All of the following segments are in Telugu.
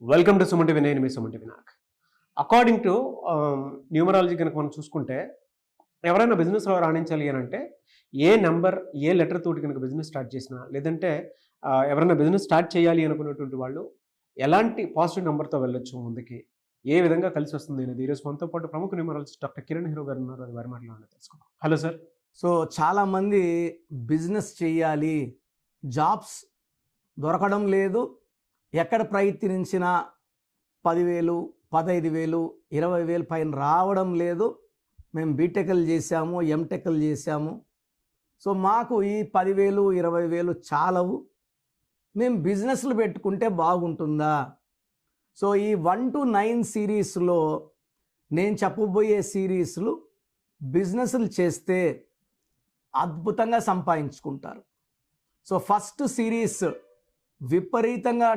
Welcome to Suman TV. నేను మీ Suman TV. According to numerology కనుక మనం చూసుకుంటే ఎవరైనా బిజినెస్లో రాణించాలి అని అంటే ఏ నెంబర్ ఏ లెటర్ తోటి కనుక బిజినెస్ స్టార్ట్ చేసినా లేదంటే ఎవరైనా బిజినెస్ స్టార్ట్ చేయాలి అనుకున్నటువంటి వాళ్ళు ఎలాంటి పాజిటివ్ నెంబర్తో వెళ్ళొచ్చు ముందుకి, ఏ విధంగా కలిసి వస్తుంది అనేది ఈరోజు మనతో పాటు ప్రముఖ న్యూమరాలజిస్ట్ డాక్టర్ కిరణ్ హీరో గారు ఉన్నారు. అది వారి మాటలో తెలుసుకుందాం. Hello sir. సో చాలామంది బిజినెస్ చేయాలి, జాబ్స్ దొరకడం లేదు, ఎక్కడ ప్రయత్నించినా 10,000, 15,000, 20,000 పైన రావడం లేదు. మేము బీటెక్లు చేసాము, ఎంటెక్లు చేసాము, సో మాకు ఈ 10,000, 20,000 చాలవు, మేము బిజినెస్లు పెట్టుకుంటే బాగుంటుందా? సో ఈ 1 to 9 సిరీస్లో నేను చెప్పబోయే సిరీస్లు బిజినెస్లు చేస్తే అద్భుతంగా సంపాదించుకుంటారు. సో ఫస్ట్ సిరీస్ విపరీతంగా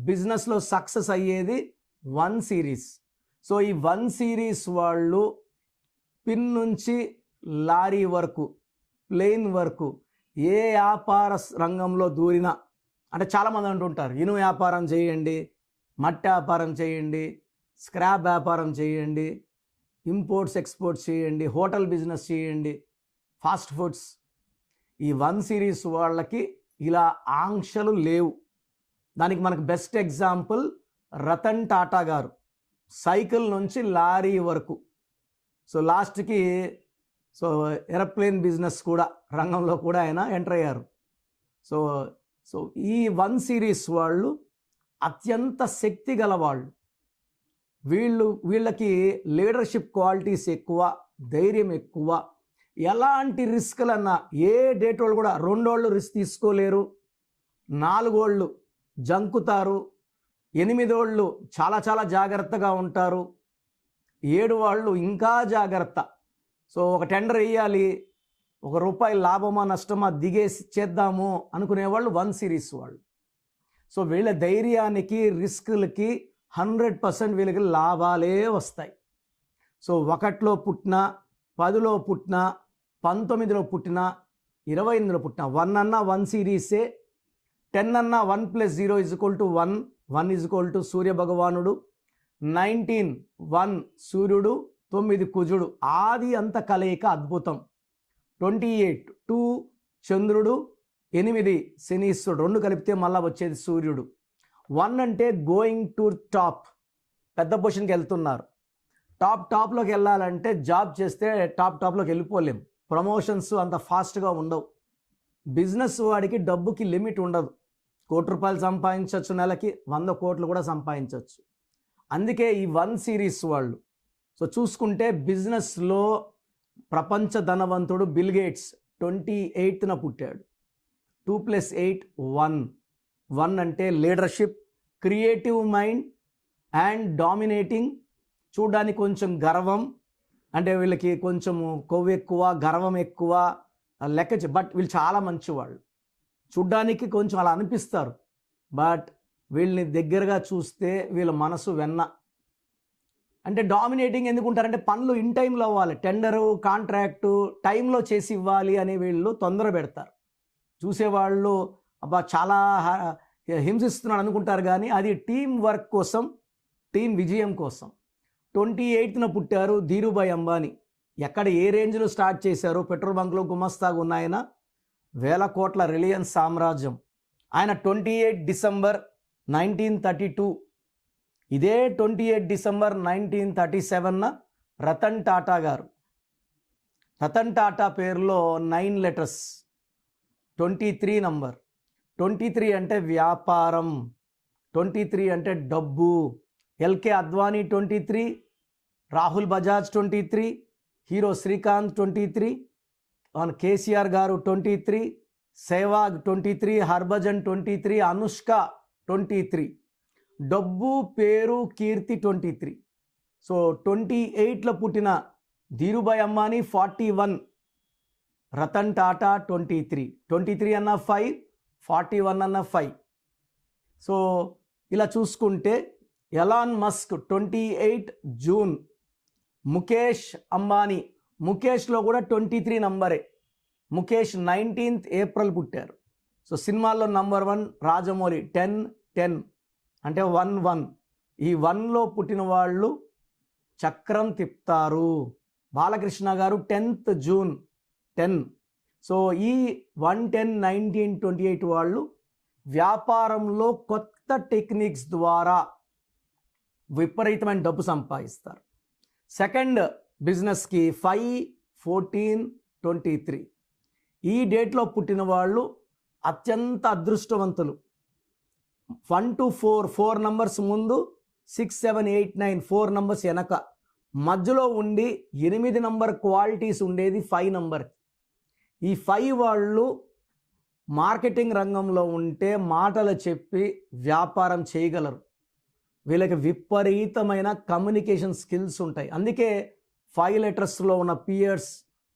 బిజినెస్లో సక్సెస్ అయ్యేది 1 సిరీస్. సో ఈ 1 సిరీస్ వాళ్ళు పిన్ నుంచి లారీ వరకు, ప్లేన్ వరకు ఏ వ్యాపార రంగంలో దూరినా, అంటే చాలామంది అంటుంటారు ఇనుము వ్యాపారం చేయండి, మట్టి వ్యాపారం చేయండి, స్క్రాప్ వ్యాపారం చేయండి, ఇంపోర్ట్స్ ఎక్స్పోర్ట్స్ చేయండి, హోటల్ బిజినెస్ చేయండి, ఫాస్ట్ ఫుడ్స్. ఈ 1 సిరీస్ వాళ్ళకి ఇలా ఆంక్షలు లేవు. దానికి మనకు బెస్ట్ ఎగ్జాంపుల్ రతన్ టాటా గారు. సైకిల్ నుంచి లారీ వరకు, సో లాస్ట్కి ఏరోప్లేన్ బిజినెస్ కూడా రంగంలో కూడా ఆయన ఎంటర్ అయ్యారు. సో సో ఈ 1 సిరీస్ వాళ్ళు అత్యంత శక్తి గల వాళ్ళు. వీళ్ళకి లీడర్షిప్ క్వాలిటీస్ ఎక్కువ, ధైర్యం ఎక్కువ. ఎలాంటి రిస్క్లన్నా ఏ డేట్ వాళ్ళు కూడా 2 వాళ్ళు రిస్క్ తీసుకోలేరు, 4 వాళ్ళు జంకుతారు, 8 వాళ్ళు చాలా చాలా జాగ్రత్తగా ఉంటారు, 7 వాళ్ళు ఇంకా జాగ్రత్త. సో ఒక టెండర్ వేయాలి, ₹1 లాభమా నష్టమా దిగేసి చేద్దాము అనుకునేవాళ్ళు 1 సిరీస్ వాళ్ళు. సో వీళ్ళ ధైర్యానికి, రిస్కులకి 100% వీళ్ళకి లాభాలే వస్తాయి. సో 1లో పుట్టినా, 10లో పుట్టినా, 19లో పుట్టినా, 28లో పుట్టినా 1 అన్నా 1 సిరీసే. 10 అన్నా 1 + 0 = 1, 1 = సూర్య భగవానుడు, 19 1 సూర్యుడు, 9 కుజుడు, ఆది అంత కలయిక అద్భుతం. 28 2 చంద్రుడు, 8 శనీశ్వరుడు, 2 కలిపితే మళ్ళీ వచ్చేది సూర్యుడు. 1 అంటే గోయింగ్ టు టాప్, పెద్ద పొజిషన్కి వెళ్తున్నారు. టాప్లోకి వెళ్ళాలంటే జాబ్ చేస్తే టాప్లోకి వెళ్ళిపోలేం. ప్రమోషన్స్ అంత ఫాస్ట్గా ఉండవు. బిజినెస్ వాడికి డబ్బుకి లిమిట్ ఉండదు. ₹1,00,00,000 సంపాదించవచ్చు, నెలకి 100 కోట్లు కూడా సంపాదించవచ్చు. అందుకే ఈ 1 సిరీస్ వాళ్ళు. సో చూసుకుంటే బిజినెస్లో ప్రపంచ ధనవంతుడు బిల్ గేట్స్ 28న పుట్టాడు. 2 + 8 1. 1 అంటే leadership, creative mind and dominating. చూడడానికి కొంచెం గర్వం, అంటే వీళ్ళకి కొంచెము కొవ్వు ఎక్కువ, గర్వం ఎక్కువ, బట్ వీళ్ళు చాలా మంచివాళ్ళు. చూడ్డానికి కొంచెం అలా అనిపిస్తారు, బట్ వీళ్ళని దగ్గరగా చూస్తే వీళ్ళ మనసు వెన్న. అంటే డామినేటింగ్ ఎందుకుంటారంటే పనులు ఇన్ టైంలో అవ్వాలి, టెండరు, కాంట్రాక్టు టైంలో చేసి ఇవ్వాలి అని వీళ్ళు తొందర పెడతారు. చూసేవాళ్ళు అబ్బా చాలా హింసిస్తున్నాడు అనుకుంటారు, కానీ అది టీం వర్క్ కోసం, టీం విజయం కోసం. 28న పుట్టారు ధీరుభాయ్ అంబానీ. ఎక్కడ ఏ రేంజ్లో స్టార్ట్ చేశారో, పెట్రోల్ బంక్లో గుమస్తాగా ఉన్నాయన, 1,000 కోట్ల రిలయన్స్ సామ్రాజ్యం. ఆయన 28 డిసెంబర్ 1932. ఇదే 28 డిసెంబర్ 1937న రతన్ టాటా గారు. రతన్ టాటా పేరులో 9 లెటర్స్, 23 నంబర్. 23 అంటే వ్యాపారం, 23 అంటే డబ్బు. ఎల్కే అద్వానీ 23, రాహుల్ బజాజ్ 23, హీరో శ్రీకాంత్ 23, కేసీఆర్ గారు 23, సెహ్వాగ్ 23, హర్భజన్ 23, అనుష్క 23. డబ్బు, పేరు, కీర్తి 23. సో 28లో పుట్టిన ధీరుభాయ్ అంబానీ 41, రతన్ టాటా 23. 23 అన్న 5, 41 అన్న 5. సో ఇలా చూసుకుంటే Elon Musk 28 June. Mukesh Ambani, ముఖేష్లో కూడా 23 నంబరే. ముఖేష్ 19th ఏప్రిల్ పుట్టారు. సో సినిమాల్లో నంబర్ 1 రాజమౌళి 10 10 అంటే 1 1. ఈ 1లో పుట్టిన వాళ్ళు చక్రం తిప్పుతారు. బాలకృష్ణ గారు 10th జూన్ 10. సో ఈ 1-10-19-28 వాళ్ళు వ్యాపారంలో కొత్త టెక్నిక్స్ ద్వారా విపరీతమైన డబ్బు సంపాదిస్తారు. సెకండ్ బిజినెస్కి 5-14-23 ఈ డేట్లో పుట్టిన వాళ్ళు అత్యంత అదృష్టవంతులు. 1 to 4 నంబర్స్ ముందు, 6, 7, 8, 9 4 నంబర్స్ వెనక, మధ్యలో ఉండి 8 నంబర్ క్వాలిటీస్ ఉండేది 5 నంబర్. ఈ 5 వాళ్ళు మార్కెటింగ్ రంగంలో ఉంటే మాటలు చెప్పి వ్యాపారం చేయగలరు. వీళ్ళకి విపరీతమైన కమ్యూనికేషన్ స్కిల్స్ ఉంటాయి. అందుకే 5 లెటర్స్లో ఉన్న Pears,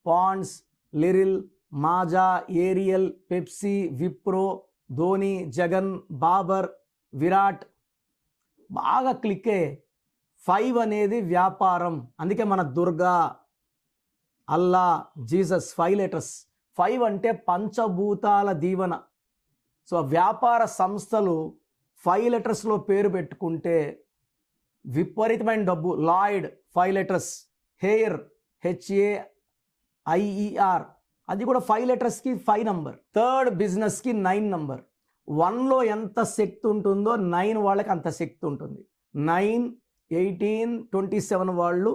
Ponds, Liril, Maaza, Ariel, Pepsi, Wipro, Dhoni, Jagan, Babar, Virat బాగా క్లిక్ అయ్యే. 5 అనేది వ్యాపారం. అందుకే మన దుర్గా, అల్లా, జీసస్ 5 లెటర్స్. 5 అంటే పంచభూతాల దీవెన. సో వ్యాపార సంస్థలు 5 లెటర్స్లో పేరు పెట్టుకుంటే విపరీతమైన డబ్బు. లాయిడ్ 5 లెటర్స్, హెయిర్ HAIER అది కూడా 5 లెటర్స్కి 5 నంబర్. థర్డ్ బిజినెస్కి 9 నంబర్. 1లో ఎంత శక్తి ఉంటుందో 9 వాళ్ళకి అంత శక్తి ఉంటుంది. 9, 18, 27 వాళ్ళు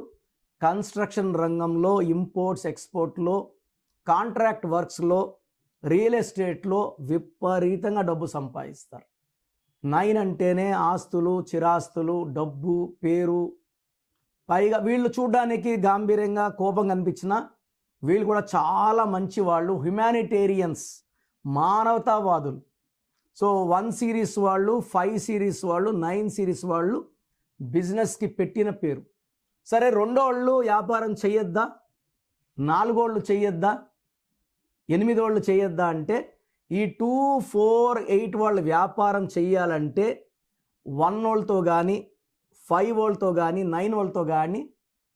కన్స్ట్రక్షన్ రంగంలో, ఇంపోర్ట్స్ ఎక్స్పోర్ట్లో, కాంట్రాక్ట్ వర్క్స్లో, రియల్ ఎస్టేట్లో విపరీతంగా డబ్బు సంపాదిస్తారు. 9 అంటేనే ఆస్తులు, చిరాస్తులు, డబ్బు, పేరు. పైగా వీళ్ళు చూడడానికి గాంభీర్యంగా, కోపంగా అనిపించినా వీళ్ళు కూడా చాలా మంచి వాళ్ళు, హ్యుమానిటేరియన్స్, మానవతావాదులు. సో 1 సిరీస్ వాళ్ళు, 5 సిరీస్ వాళ్ళు, 9 సిరీస్ వాళ్ళు బిజినెస్కి పెట్టిన పేరు. సరే, 2 వ్యాపారం చేయొద్దా, 4 చేయొద్దా, 8 చేయొద్దా అంటే ఈ 2, 4, 8 వాళ్ళు వ్యాపారం చేయాలంటే 1 కానీ 5 కానీ 9 కానీ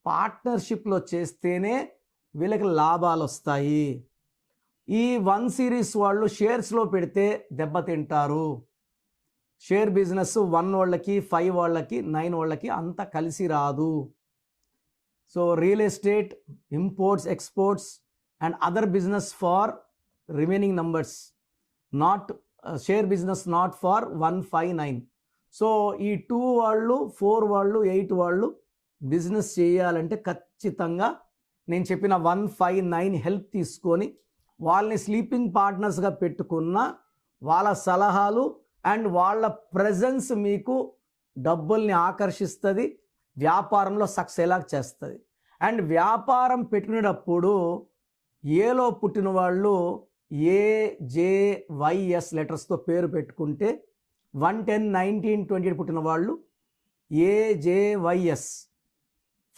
పార్ట్నర్షిప్లో చేస్తేనే వీళ్ళకి లాభాలు వస్తాయి. ఈ 1 సిరీస్ వాళ్ళు షేర్స్లో పెడితే దెబ్బతింటారు. షేర్ బిజినెస్ 1 వాళ్ళకి, 5 వాళ్ళకి, 9 వాళ్ళకి అంత కలిసి రాదు. So real estate, imports, exports and other business for remaining numbers, not share business not for 1, 5, 9. So ఈ 2 వాళ్ళు, 4 వాళ్ళు, 8 వాళ్ళు బిజినెస్ చేయాలంటే ఖచ్చితంగా నేను చెప్పిన 1, 5, 9 హెల్ప్ తీసుకొని వాళ్ళని స్లీపింగ్ పార్ట్నర్స్గా పెట్టుకున్న వాళ్ళ సలహాలు అండ్ వాళ్ళ ప్రెజెన్స్ మీకు డబ్బుల్ని ఆకర్షిస్తుంది, వ్యాపారంలో సక్సెస్ ఎలా చేస్తుంది. అండ్ వ్యాపారం పెట్టుకునేటప్పుడు ఏలో పుట్టిన వాళ్ళు AJYS లెటర్స్తో పేరు పెట్టుకుంటే 1-10-19-28 పుట్టిన వాళ్ళు AJYS,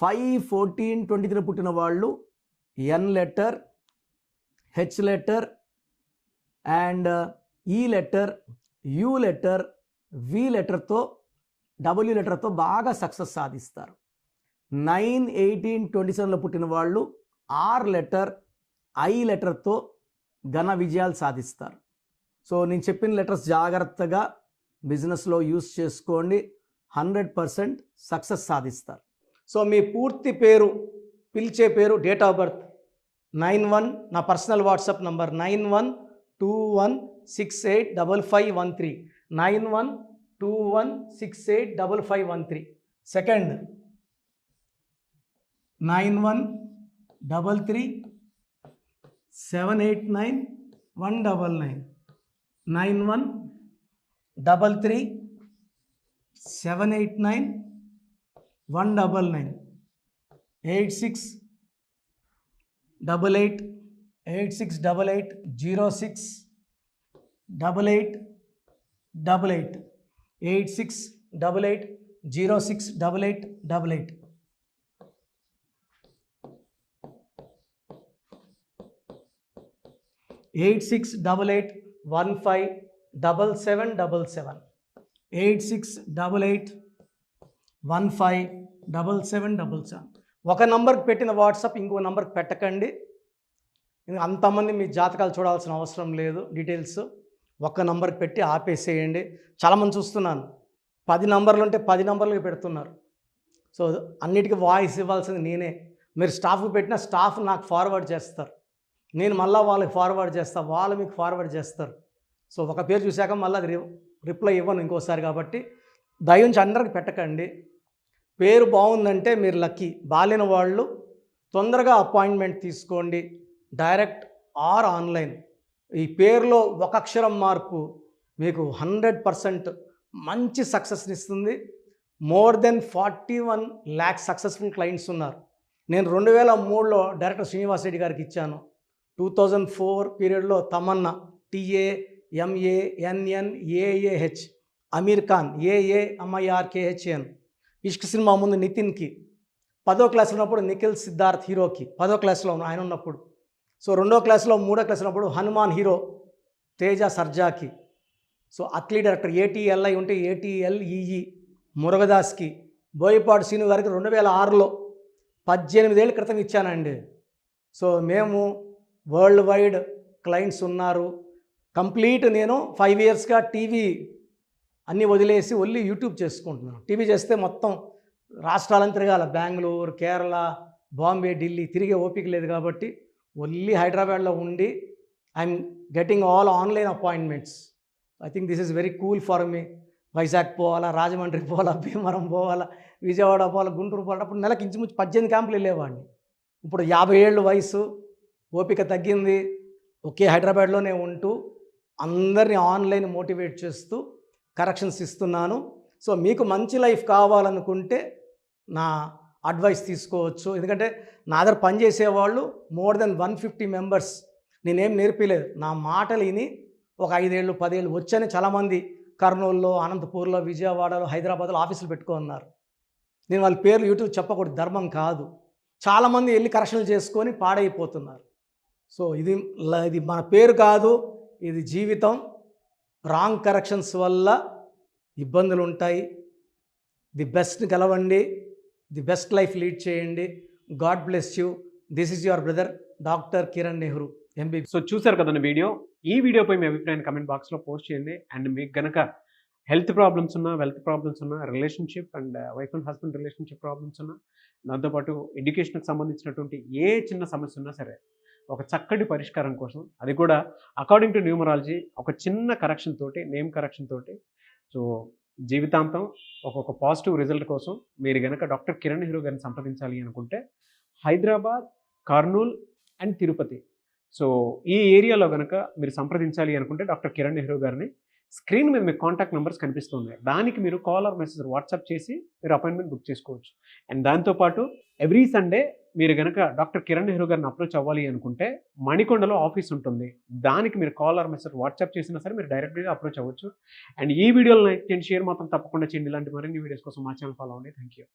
5-14-23 పుట్టిన వాళ్ళు N letter, H letter and E letter, U letter, V లెటర్తో, W లెటర్తో బాగా సక్సెస్ సాధిస్తారు. 9-18-27లో పుట్టిన వాళ్ళు R లెటర్, I లెటర్తో ఘన విజయాలు సాధిస్తారు. సో నేను చెప్పిన లెటర్స్ జాగ్రత్తగా బిజినెస్లో యూస్ చేసుకోండి, 100% సక్సెస్ సాధిస్తారు. సో మీ పూర్తి పేరు, పిలిచే పేరు, డేట్ ఆఫ్ బర్త్ 91, నా పర్సనల్ వాట్సాప్ నంబర్ 9121685513, 9121685513. సెకండ్ 9133789199, 9133789199, 868886880688, 8688068888. 8688157777, 8688157777. ఒక నంబర్కి పెట్టిన వాట్సాప్ ఇంకో నంబర్కి పెట్టకండి. అంతమంది మీ జాతకాలు చూడాల్సిన అవసరం లేదు. డీటెయిల్స్ ఒక్క నంబర్కి పెట్టి ఆపేసేయండి. చాలామంది చూస్తున్నాను, 10 నంబర్లు ఉంటే 10 నంబర్లకి పెడుతున్నారు. సో అన్నిటికీ వాయిస్ ఇవ్వాల్సింది నేనే. మీరు స్టాఫ్కి పెట్టిన స్టాఫ్ నాకు ఫార్వర్డ్ చేస్తారు, నేను మళ్ళీ వాళ్ళకి ఫార్వర్డ్ చేస్తాను, వాళ్ళు మీకు ఫార్వర్డ్ చేస్తారు. సో ఒక పేరు చూశాక మళ్ళీ అది రిప్లై ఇవ్వను ఇంకోసారి. కాబట్టి దయించి అందరికి పెట్టకండి. పేరు బాగుందంటే మీరు లక్కీ. బాలేని వాళ్ళు తొందరగా అపాయింట్మెంట్ తీసుకోండి, డైరెక్ట్ ఆర్ ఆన్లైన్. ఈ పేరులో ఒక అక్షరం మార్పు మీకు 100% మంచి సక్సెస్ని ఇస్తుంది. More than 41 lakh successful clients ఉన్నారు. నేను 2003లో డైరెక్టర్ శ్రీనివాస్ రెడ్డి గారికి ఇచ్చాను. 2004 పీరియడ్లో తమన్నా, TAMANNAAH, అమీర్ ఖాన్, AAMIRKHN, ఇష్క్ సినిమా ముందు నితిన్కి, 10వ క్లాస్ ఉన్నప్పుడు నిఖిల్ సిద్ధార్థ్ హీరోకి, 10వ క్లాస్లో ఆయన ఉన్నప్పుడు. సో 2వ క్లాస్లో 3వ క్లాస్ ఉన్నప్పుడు హనుమాన్ హీరో తేజ సర్జాకి. సో అట్లీ డైరెక్టర్ ATLI ఉంటే ATLEE మురుగదాస్కి, బోయపాటి శ్రీను గారికి 2006లో 18 ఏళ్ళ క్రితం ఇచ్చానండి. సో మేము వరల్డ్ వైడ్ క్లయింట్స్ ఉన్నారు. కంప్లీట్ నేను 5 ఇయర్స్గా టీవీ అన్నీ వదిలేసి ఓన్లీ యూట్యూబ్ చేసుకుంటున్నాను. టీవీ చేస్తే మొత్తం రాష్ట్రాలను తిరగాల, బెంగళూరు, కేరళ, బాంబే, ఢిల్లీ తిరిగే ఓపిక లేదు. కాబట్టి ఓన్లీ హైదరాబాద్లో ఉండి I'm getting all online appointments. I think this is very cool for me. Vizag పోవాలా, రాజమండ్రి పోవాలా, భీమవరం పోవాలా, విజయవాడ పోవాలా, గుంటూరు పోవాలా. అప్పుడు నెలకు ఇంచుమించు 18 క్యాంపులు వెళ్ళేవాడిని. ఇప్పుడు 50 ఏళ్ళు వయసు, ఓపిక తగ్గింది. ఒకే హైదరాబాద్లోనే ఉంటూ అందరినీ ఆన్లైన్ మోటివేట్ చేస్తూ కరెక్షన్స్ ఇస్తున్నాను. సో మీకు మంచి లైఫ్ కావాలనుకుంటే నా అడ్వైస్ తీసుకోవచ్చు. ఎందుకంటే నా దగ్గర పనిచేసేవాళ్ళు మోర్ దెన్ 150 మెంబర్స్. నేనేం నేర్పిలేదు, నా మాటలు విని ఒక 5 ఏళ్ళు 10 ఏళ్ళు వచ్చని చాలామంది కర్నూలులో, అనంతపూర్లో, విజయవాడలో, హైదరాబాద్లో ఆఫీసులు పెట్టుకున్నారు. నేను వాళ్ళ పేర్లు యూట్యూబ్ చెప్పకూడదు, ధర్మం కాదు. చాలామంది వెళ్ళి కరెక్షన్లు చేసుకొని పాడైపోతున్నారు. సో ఇది మన పేరు కాదు, ఇది జీవితం. రాంగ్ కరెక్షన్స్ వల్ల ఇబ్బందులు ఉంటాయి. ది బెస్ట్ గెలవండి, ది బెస్ట్ లైఫ్ లీడ్ చేయండి. God bless you. This is your brother doctor Kiran Nehru, MBBS. So చూసారు కదండి వీడియో. ఈ వీడియోపై మీ అభిప్రాయాన్ని కమెంట్ బాక్స్లో పోస్ట్ చేయండి. అండ్ మీకు కనుక హెల్త్ ప్రాబ్లమ్స్ ఉన్నా, వెల్త్ ప్రాబ్లమ్స్ ఉన్నా, relationship and wife and husband relationship problems ఉన్నా, దాంతోపాటు ఎడ్యుకేషన్కి సంబంధించినటువంటి ఏ చిన్న సమస్య ఉన్నా సరే ఒక చక్కటి పరిష్కారం కోసం, అది కూడా అకార్డింగ్ టు న్యూమరాలజీ, ఒక చిన్న కరెక్షన్ తోటి, నేమ్ కరెక్షన్ తోటి, సో జీవితాంతం ఒక పాజిటివ్ రిజల్ట్ కోసం మీరు కనుక డాక్టర్ కిరణ్ నెహ్రూ గారిని సంప్రదించాలి అనుకుంటే హైదరాబాద్, కర్నూల్ అండ్ తిరుపతి, సో ఈ ఏరియాలో కనుక మీరు సంప్రదించాలి అనుకుంటే డాక్టర్ కిరణ్ నెహ్రూ గారిని స్క్రీన్ మీద మీకు కాంటాక్ట్ నెంబర్స్ కనిపిస్తున్నాయి. దానికి మీరు కాల్ ఆర్ మెసేజ్ వాట్సాప్ చేసి మీరు అపాయింట్మెంట్ బుక్ చేసుకోవచ్చు. అండ్ దాంతోపాటు ఎవ్రీ సండే మీరు కనుక డాక్టర్ కిరణ్ నెహ్రూ గారిని అప్రోచ్ అవ్వాలి అనుకుంటే మణికొండలో ఆఫీస్ ఉంటుంది. దానికి మీరు కాల్ ఆర్ మెసేజ్ వాట్సాప్ చేసినా సరే మీరు డైరెక్ట్గా అప్రోచ్ అవ్వచ్చు. అండ్ ఈ వీడియోలో లైక్ చేయండి, షేర్ మాత్రం తప్పకుండా చేయండి. ఇలాంటి మరిన్ని వీడియోస్ కోసం మా ఛానల్ ఫాలో అవ్వండి. Thank you.